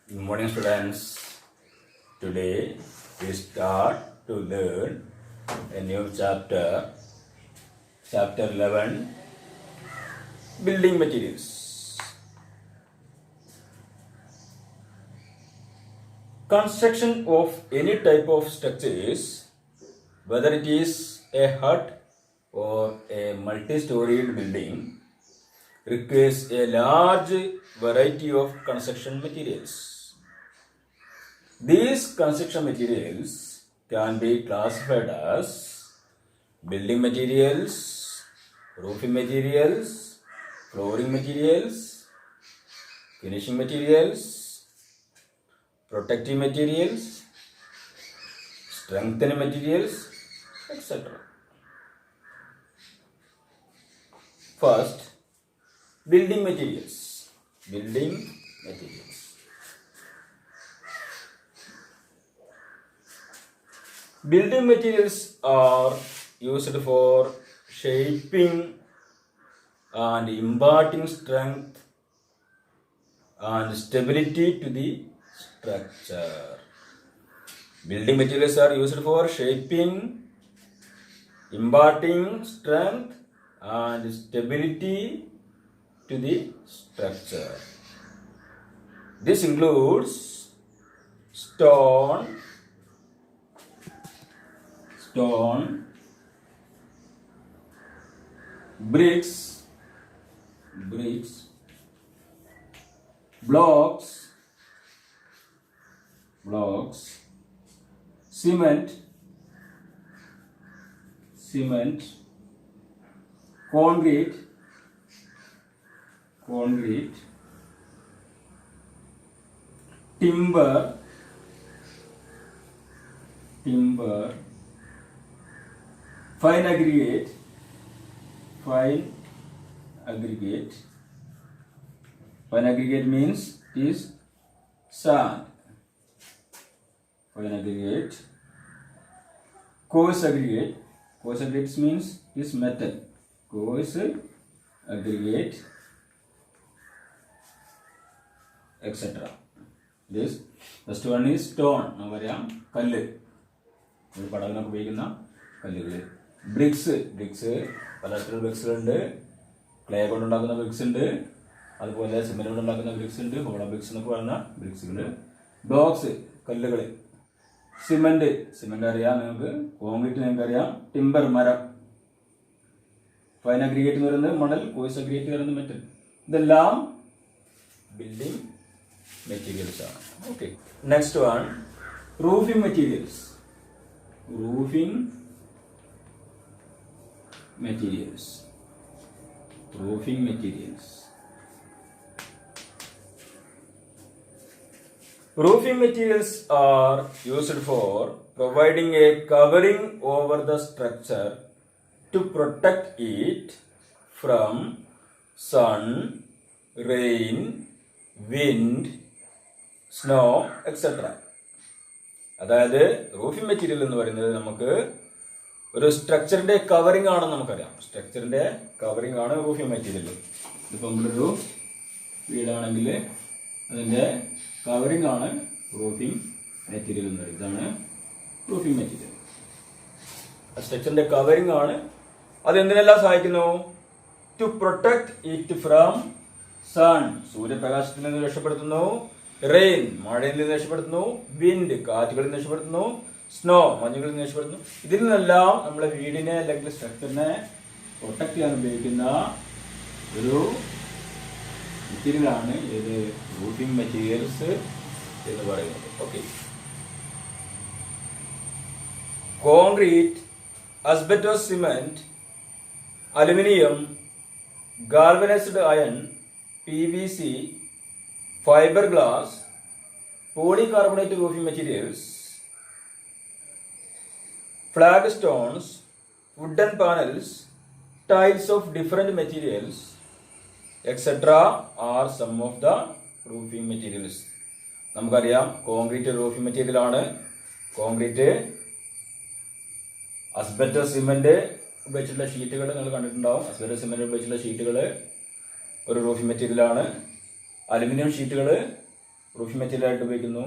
Good morning, students. Today we start to learn a new chapter, chapter 11, building materials. Construction of any type of structures, whether it is a hut or a multi-storied building, requires a large variety of construction materials. These construction materials can be classified as building materials, roofing materials, flooring materials, finishing materials, protective materials, strengthening materials, etc. First, building materials. Building materials. Building materials are used for shaping and imparting strength and stability to the structure. Building materials are used for shaping, imparting strength and stability to the structure. This includes stone, bricks, blocks, cement, concrete, timber, fine aggregate. Fine aggregate means is sand. Fine aggregate. Coarse aggregate means is metal. Coarse aggregate, etc. This first one is stone. നമുക്കറിയാം കല്ല്, നമ്മൾ പടവിനൊക്കെ ഉപയോഗിക്കുന്ന കല്ലുകൾ. BRICS പലതരത്തിലുള്ള ബ്രിക്സുകളുണ്ട്. Clay കൊണ്ടുണ്ടാക്കുന്ന BRICS ഉണ്ട്, അതുപോലെ cement കൊണ്ടുണ്ടാക്കുന്ന ബ്രിക്സ് ഉണ്ട്, ഹോളോ ബ്രിക്സ് എന്നൊക്കെ പറയുന്ന ബ്രിക്സുകൾ. ബ്ലോക്സ് കല്ലുകൾ, സിമെന്റ് അറിയാം നിങ്ങൾക്ക്, കോൺക്രീറ്റ് നിങ്ങൾക്ക് അറിയാം, ടിമ്പർ മരം, ഫൈൻ അഗ്രിഗേറ്റ് എന്ന് പറയുന്നത് മണൽ, കോഴ്സ് അഗ്രിഗേറ്റ് എന്ന് പറയുന്നത് മെറ്റൽ. ഇതെല്ലാം ബിൽഡിംഗ് മെറ്റീരിയൽസ് ആണ്. Okay, next one roofing materials. Roofing materials are used for providing a covering over the structure to protect it from sun, rain, wind, snow, etc. അതായത് roofing material എന്ന് പറയുന്നത് നമുക്ക് ഒരു സ്ട്രക്ചറിന്റെ covering ആണെന്ന് നമുക്കറിയാം. സ്ട്രക്ചറിന്റെ covering ആണ് roofing material. ഇതിപ്പോൾ നമ്മളൊരു വീടാണെങ്കിൽ അതിന്റെ കവറിംഗ് ആണ് റൂഫിംഗ് മെറ്റീരിയൽ എന്ന് പറയുന്നത്. ഇതാണ് റൂഫിംഗ് മെറ്റീരിയൽ. സ്ട്രക്ചറിന്റെ കവറിംഗ് ആണ്. അത് എന്തിനെല്ലാം സഹായിക്കുന്നു? To protect it from sun, സൂര്യപ്രകാശത്തിൽ നിന്ന് രക്ഷപ്പെടുത്തുന്നു. റെയിൻ, മഴയിൽ നിന്ന് രക്ഷപ്പെടുത്തുന്നു. വിൻഡ്, കാറ്റുകളിൽ നിന്ന് രക്ഷപ്പെടുത്തുന്നു. സ്നോ, മഞ്ഞുകളിൽ നിന്ന് രക്ഷപ്പെടുത്തുന്നു. ഇതിൽ നിന്നെല്ലാം നമ്മളെ വീടിനെ അല്ലെങ്കിൽ സ്ട്രക്ചറിനെ പ്രൊട്ടക്ട് ചെയ്യാൻ ഉപയോഗിക്കുന്ന ഒരു മെറ്റീരിയലാണ് ഇത് റൂഫിംഗ് മെറ്റീരിയൽസ് എന്ന് പറയുന്നത്. Okay, concrete, asbestos cement, aluminium, galvanised iron, PVC, fiber glass, polycarbonate roofing materials, flagstones, wooden panels, tiles of different materials, etc. are some of the roofing materials. നമുക്കറിയാം കോൺക്രീറ്റ് റൂഫിംഗ് മെറ്റീരിയൽ ആണ്. Concrete, asbestos cement ഉപയോഗിച്ചിട്ടുള്ള ഷീറ്റുകൾ നിങ്ങൾ കണ്ടിട്ടുണ്ടാവും. asbestos cement ഉപയോഗിച്ചിട്ടുള്ള ഷീറ്റുകൾ ഒരു roofing material ആണ്. അലുമിനിയം ഷീറ്റുകൾ റൂഫിംഗ് മെറ്റീരിയൽ ആയിട്ട് ഉപയോഗിക്കുന്നു.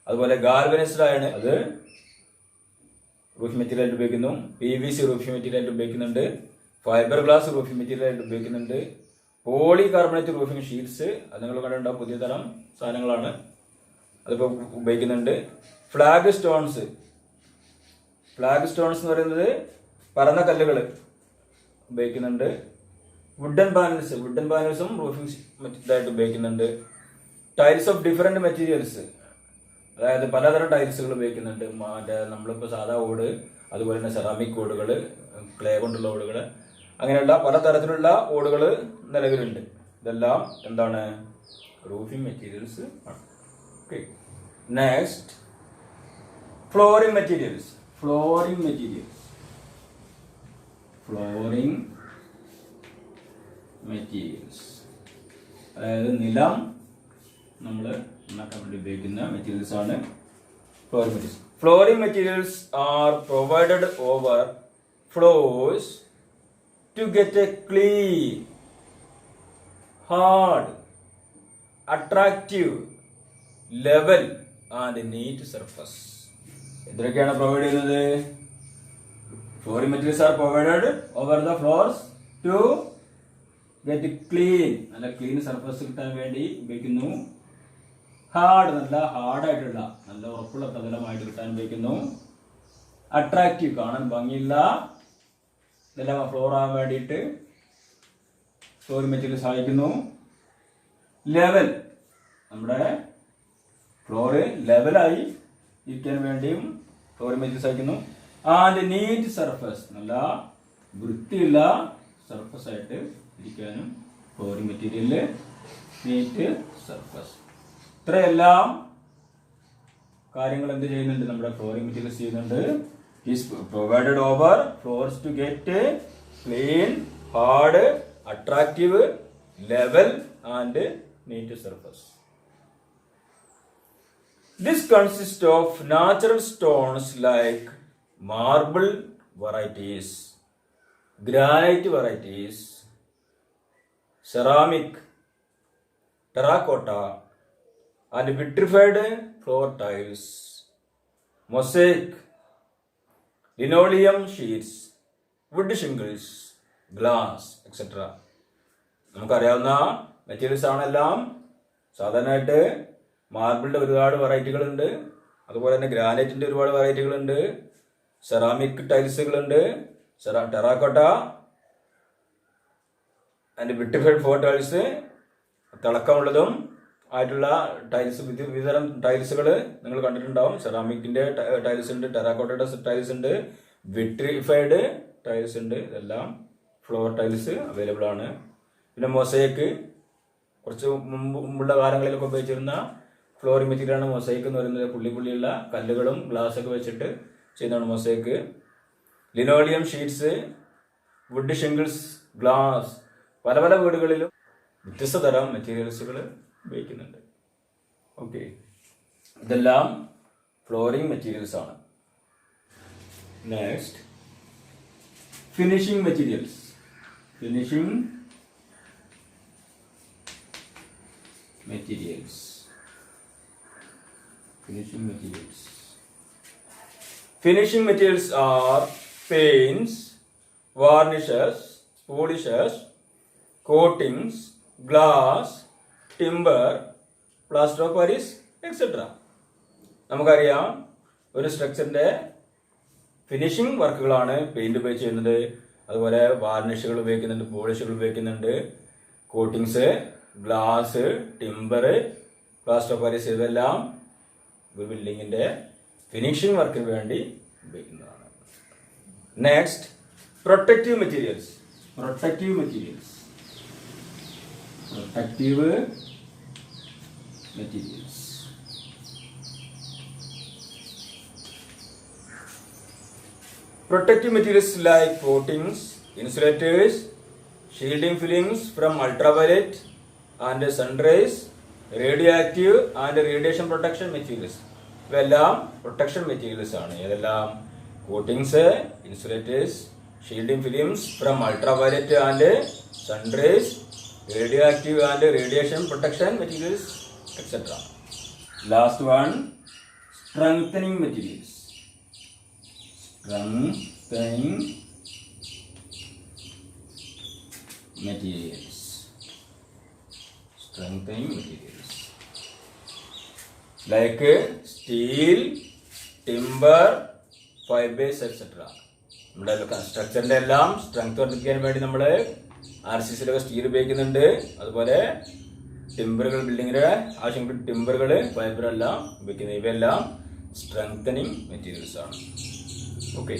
അതുപോലെ ഗാൽവനൈസ്ഡ് അയൺ അത് റൂഫിംഗ് മെറ്റീരിയൽ ആയിട്ട് ഉപയോഗിക്കുന്നു. PVC റൂഫിംഗ് മെറ്റീരിയൽ ആയിട്ട് ഉപയോഗിക്കുന്നുണ്ട്. ഫൈബർ ഗ്ലാസ് റൂഫിംഗ് മെറ്റീരിയൽ ആയിട്ട് ഉപയോഗിക്കുന്നുണ്ട്. പോളി കാർബണേറ്റ് റൂഫിംഗ് ഷീറ്റ്സ് അത് നിങ്ങൾ കണ്ടിട്ടുണ്ടാവും, പുതിയ തരം സാധനങ്ങളാണ്, അതിപ്പോൾ ഉപയോഗിക്കുന്നുണ്ട്. ഫ്ലാഗ് സ്റ്റോൺസ് എന്ന് പറയുന്നത് പരന്ന കല്ലുകൾ ഉപയോഗിക്കുന്നുണ്ട്. വുഡൻ പാനൽസും റൂഫിംഗ് ഇതായിട്ട് ഉപയോഗിക്കുന്നുണ്ട്. ടൈൽസ് ഓഫ് ഡിഫറെന്റ് മെറ്റീരിയൽസ്, അതായത് പലതരം ടൈൽസുകൾ ഉപയോഗിക്കുന്നുണ്ട്. മറ്റേ നമ്മളിപ്പോൾ സാധാ ഓട്, അതുപോലെ തന്നെ സെറാമിക് ഓടുകൾ, ക്ലേ കൊണ്ടുള്ള ഓടുകൾ, അങ്ങനെയുള്ള പലതരത്തിലുള്ള ഓടുകൾ നിലവിലുണ്ട്. ഇതെല്ലാം എന്താണ്? റൂഫിംഗ് മെറ്റീരിയൽസ് ആണ്. Okay, next flooring materials. അതായത് നിലം നമ്മൾ ഉണ്ടാക്കാൻ വേണ്ടി ഉപയോഗിക്കുന്ന മെറ്റീരിയൽസ് ആണ് flooring materials. Flooring materials are provided over floors to get a clean, hard, attractive, level and neat surface. എന്തൊക്കെയാണ് പ്രൊവൈഡ് ചെയ്യുന്നത്? Flooring materials are provided over the floors to get clean, നല്ല ക്ലീൻ സർഫസ് കിട്ടാൻ വേണ്ടി ഉപയോഗിക്കുന്നു. Hard, നല്ല ഹാർഡായിട്ടുള്ള നല്ല ഉറപ്പുള്ള പ്രതലമായിട്ട് കിട്ടാൻ ഉപയോഗിക്കുന്നു. അട്രാക്റ്റീവ്, കാണാൻ ഭംഗിയുള്ള ഇതെല്ലാം ഫ്ലോർ ആകാൻ വേണ്ടിയിട്ട് ഫ്ലോറിംഗ് മെറ്റീരിയൽ സഹായിക്കുന്നു. ലെവൽ, നമ്മുടെ ഫ്ലോറ് ലെവലായി ഇരിക്കാൻ വേണ്ടിയും ഫ്ലോറിംഗ് മെറ്റീരിയൽ സഹായിക്കുന്നു. ആൻഡ് നീറ്റ് സർഫസ്, നല്ല വൃത്തിയുള്ള സർഫസ് ആയിട്ട് ഇരിക്കാനും ഫ്ലോറിംഗ് മെറ്റീരിയല് നീറ്റ് സർഫസ്. ഇത്രയെല്ലാം കാര്യങ്ങൾ എന്ത് ചെയ്യുന്നുണ്ട്? നമ്മുടെ ഫ്ലോറിംഗ് മെറ്റീരിയൽസ് ചെയ്യുന്നുണ്ട്. is provided over floors to get a clean, hard, attractive, level and neat surface. This consists of natural stones like marble varieties, granite varieties, ceramic, terracotta and vitrified floor tiles, mosaic, linoleum sheets, wood shingles, glass, etc. നമുക്കറിയാവുന്ന materials ആണെല്ലാം. സാധാരണയായിട്ട് മാർബിളിൻ്റെ ഒരുപാട് വെറൈറ്റികളുണ്ട്, അതുപോലെ തന്നെ ഗ്രാനൈറ്റിൻ്റെ ഒരുപാട് വെറൈറ്റികളുണ്ട്, സെറാമിക് ടൈൽസുകളുണ്ട്, terracotta and vitrified floor tiles, തിളക്കമുള്ളതും ആയിട്ടുള്ള ടൈൽസ്, വിവിധതരം ടൈൽസുകൾ നിങ്ങൾ കണ്ടിട്ടുണ്ടാവും. സെറാമിക്കിന്റെ ടൈൽസ് ഉണ്ട്, ടെറാക്കോട്ടയുടെ ടൈൽസ് ഉണ്ട്, വിട്രിഫൈഡ് ടൈൽസ് ഉണ്ട്. ഇതെല്ലാം ഫ്ലോർ ടൈൽസ് അവൈലബിൾ ആണ്. പിന്നെ മൊസൈക്ക്, കുറച്ച് മുമ്പുള്ള കാലങ്ങളിലൊക്കെ ഉപയോഗിച്ചിരുന്ന ഫ്ലോറിംഗ് മെറ്റീരിയലാണ് മൊസൈക്ക് എന്ന് പറയുന്നത്. പുള്ളിയുള്ള കല്ലുകളും ഗ്ലാസ്സൊക്കെ വെച്ചിട്ട് ചെയ്യുന്നതാണ് mosaic. Linoleum sheets, wood shingles, glass, പല പല വീടുകളിലും വ്യത്യസ്ത തരം മെറ്റീരിയൽസുകൾ ഉപയോഗിക്കുന്നുണ്ട്. ഓക്കെ, ഇതെല്ലാം ഫ്ലോറിംഗ് മെറ്റീരിയൽസ് ആണ്. Next finishing materials. Finishing materials are paints, varnishes, polishes, coatings, glass, timber, plaster of Paris, etc. നമുക്കറിയാം, ഒരു സ്ട്രക്ചറിന്റെ ഫിനിഷിംഗ് വർക്കുകളാണ് പെയിന്റ് ഉപയോഗിച്ച് ചെയ്യുന്നത്. അതുപോലെ വാർണിഷുകൾ ഉപയോഗിക്കുന്നുണ്ട്, പോളിഷുകൾ ഉപയോഗിക്കുന്നുണ്ട്, coatings, glass, timber, plaster of Paris, ഇതെല്ലാം ഒരു ബിൽഡിങ്ങിന്റെ ഫിനിഷിംഗ് വർക്കിന് വേണ്ടി ഉപയോഗിക്കുന്നതാണ്. Next protective materials. Protective materials. Protective materials like coatings, insulators, shielding films from ultraviolet and sun rays, radioactive and radiation protection materials. ഇവയെല്ലാം പ്രൊട്ടക്ഷൻ മെറ്റീരിയൽസ് ആണ്. ഏതെല്ലാം? Coatings, insulators, shielding films from ultraviolet and sun rays, radioactive and radiation protection materials, etcetera. Last one, strengthening materials. Strengthening materials. Strengthening materials. Like steel, timber, fibers, etc. നമ്മുടെ കൺസ്ട്രക്ചറിന്റെ എല്ലാം strength വർദ്ധിപ്പിക്കാൻ വേണ്ടി നമ്മൾ RCCയിലൊക്കെ steel ഉപയോഗിക്കുന്നുണ്ട്. അതുപോലെ ടിമ്പറുകൾ, ബിൽഡിങ്ങിന്റെ ആവശ്യമുള്ള ടിമ്പറുകൾ, fibre എല്ലാം ഉപയോഗിക്കുന്നത്. ഇവയെല്ലാം സ്ട്രെങ്തനിങ് മെറ്റീരിയൽസ് ആണ്. ഓക്കെ.